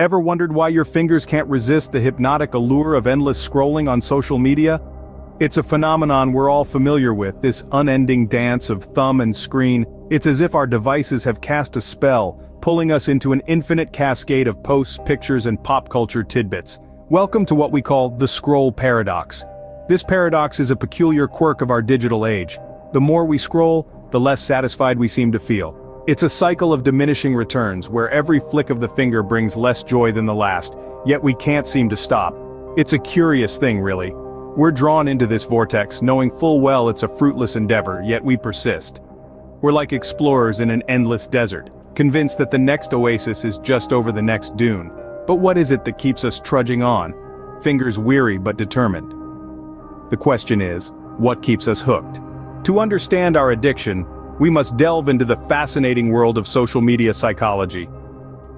Ever wondered why your fingers can't resist the hypnotic allure of endless scrolling on social media? It's a phenomenon we're all familiar with, this unending dance of thumb and screen. It's as if our devices have cast a spell, pulling us into an infinite cascade of posts, pictures, and pop culture tidbits. Welcome to what we call the scroll paradox. This paradox is a peculiar quirk of our digital age. The more we scroll, the less satisfied we seem to feel. It's a cycle of diminishing returns, where every flick of the finger brings less joy than the last, yet we can't seem to stop. It's a curious thing, really. We're drawn into this vortex, knowing full well it's a fruitless endeavor, yet we persist. We're like explorers in an endless desert, convinced that the next oasis is just over the next dune. But what is it that keeps us trudging on? Fingers weary but determined. The question is, what keeps us hooked? To understand our addiction, we must delve into the fascinating world of social media psychology.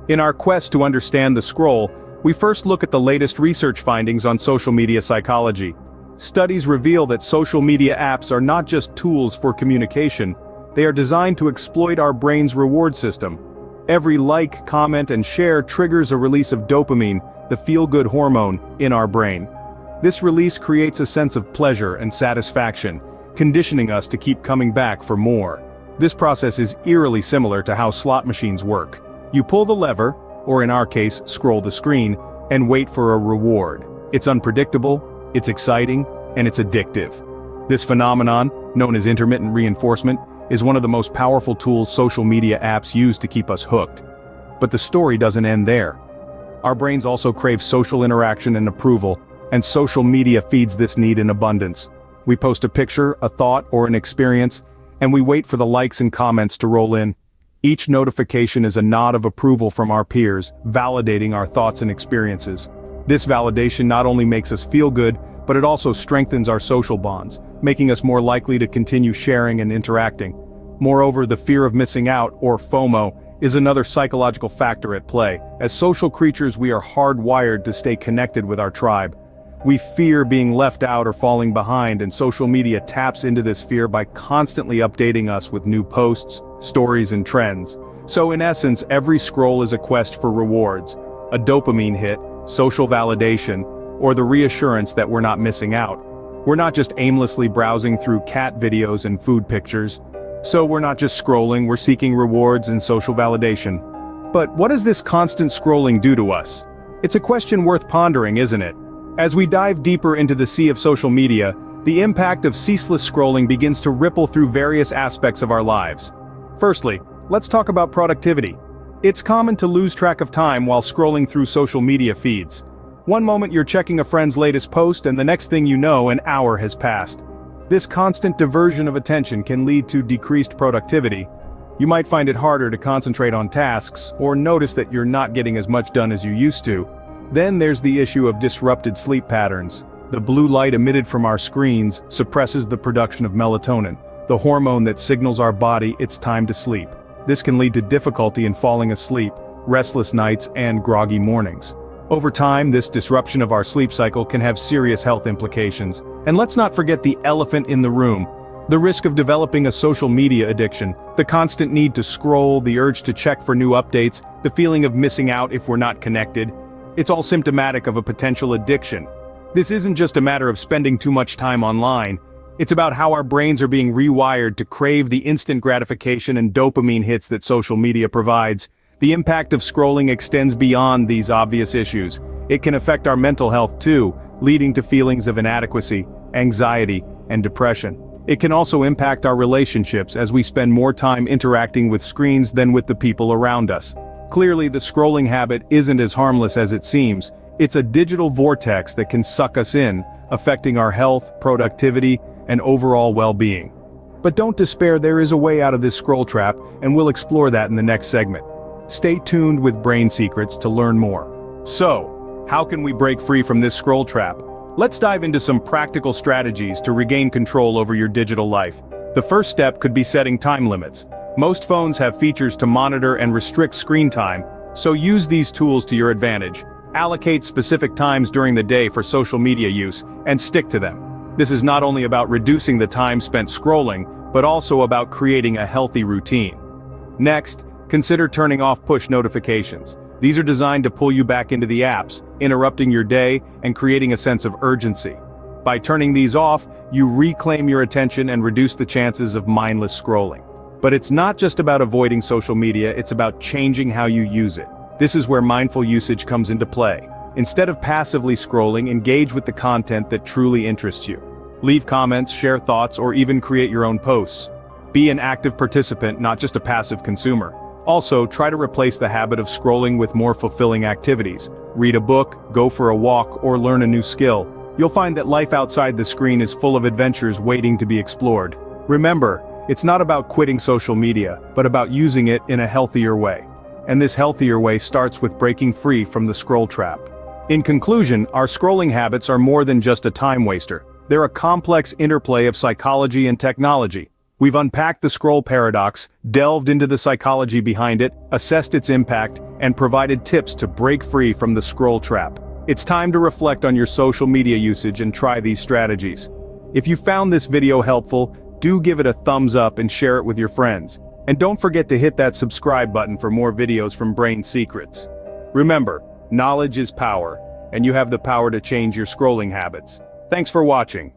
In our quest to understand the scroll, we first look at the latest research findings on social media psychology. Studies reveal that social media apps are not just tools for communication, they are designed to exploit our brain's reward system. Every like, comment, and share triggers a release of dopamine, the feel-good hormone, in our brain. This release creates a sense of pleasure and satisfaction, conditioning us to keep coming back for more. This process is eerily similar to how slot machines work. You pull the lever, or in our case, scroll the screen, and wait for a reward. It's unpredictable, it's exciting, and it's addictive. This phenomenon, known as intermittent reinforcement, is one of the most powerful tools social media apps use to keep us hooked. But the story doesn't end there. Our brains also crave social interaction and approval, and social media feeds this need in abundance. We post a picture, a thought, or an experience, and we wait for the likes and comments to roll in. Each notification is a nod of approval from our peers, validating our thoughts and experiences. This validation not only makes us feel good, but it also strengthens our social bonds, making us more likely to continue sharing and interacting. Moreover, the fear of missing out, or FOMO, is another psychological factor at play. As social creatures, we are hardwired to stay connected with our tribe. We fear being left out or falling behind, and social media taps into this fear by constantly updating us with new posts, stories, and trends. So in essence, every scroll is a quest for rewards, a dopamine hit, social validation, or the reassurance that we're not missing out. We're not just aimlessly browsing through cat videos and food pictures. So we're not just scrolling, we're seeking rewards and social validation. But what does this constant scrolling do to us? It's a question worth pondering, isn't it? As we dive deeper into the sea of social media, the impact of ceaseless scrolling begins to ripple through various aspects of our lives. Firstly, let's talk about productivity. It's common to lose track of time while scrolling through social media feeds. One moment you're checking a friend's latest post, and the next thing you know, an hour has passed. This constant diversion of attention can lead to decreased productivity. You might find it harder to concentrate on tasks, or notice that you're not getting as much done as you used to. Then there's the issue of disrupted sleep patterns. The blue light emitted from our screens suppresses the production of melatonin, the hormone that signals our body it's time to sleep. This can lead to difficulty in falling asleep, restless nights, and groggy mornings. Over time, this disruption of our sleep cycle can have serious health implications. And let's not forget the elephant in the room: the risk of developing a social media addiction, the constant need to scroll, the urge to check for new updates, the feeling of missing out if we're not connected. It's all symptomatic of a potential addiction. This isn't just a matter of spending too much time online. It's about how our brains are being rewired to crave the instant gratification and dopamine hits that social media provides. The impact of scrolling extends beyond these obvious issues. It can affect our mental health too, leading to feelings of inadequacy, anxiety, and depression. It can also impact our relationships as we spend more time interacting with screens than with the people around us. Clearly, the scrolling habit isn't as harmless as it seems. It's a digital vortex that can suck us in, affecting our health, productivity, and overall well-being. But don't despair, there is a way out of this scroll trap, and we'll explore that in the next segment. Stay tuned with Brain Secrets to learn more. So, how can we break free from this scroll trap? Let's dive into some practical strategies to regain control over your digital life. The first step could be setting time limits. Most phones have features to monitor and restrict screen time, so use these tools to your advantage. Allocate specific times during the day for social media use, and stick to them. This is not only about reducing the time spent scrolling, but also about creating a healthy routine. Next, consider turning off push notifications. These are designed to pull you back into the apps, interrupting your day and creating a sense of urgency. By turning these off, you reclaim your attention and reduce the chances of mindless scrolling. But it's not just about avoiding social media, it's about changing how you use it. This is where mindful usage comes into play. Instead of passively scrolling, engage with the content that truly interests you. Leave comments, share thoughts, or even create your own posts. Be an active participant, not just a passive consumer. Also, try to replace the habit of scrolling with more fulfilling activities. Read a book, go for a walk, or learn a new skill. You'll find that life outside the screen is full of adventures waiting to be explored. Remember, it's not about quitting social media, but about using it in a healthier way. And this healthier way starts with breaking free from the scroll trap. In conclusion, our scrolling habits are more than just a time waster. They're a complex interplay of psychology and technology. We've unpacked the scroll paradox, delved into the psychology behind it, assessed its impact, and provided tips to break free from the scroll trap. It's time to reflect on your social media usage and try these strategies. If you found this video helpful, do give it a thumbs up and share it with your friends. And don't forget to hit that subscribe button for more videos from Brain Secrets. Remember, knowledge is power, and you have the power to change your scrolling habits. Thanks for watching.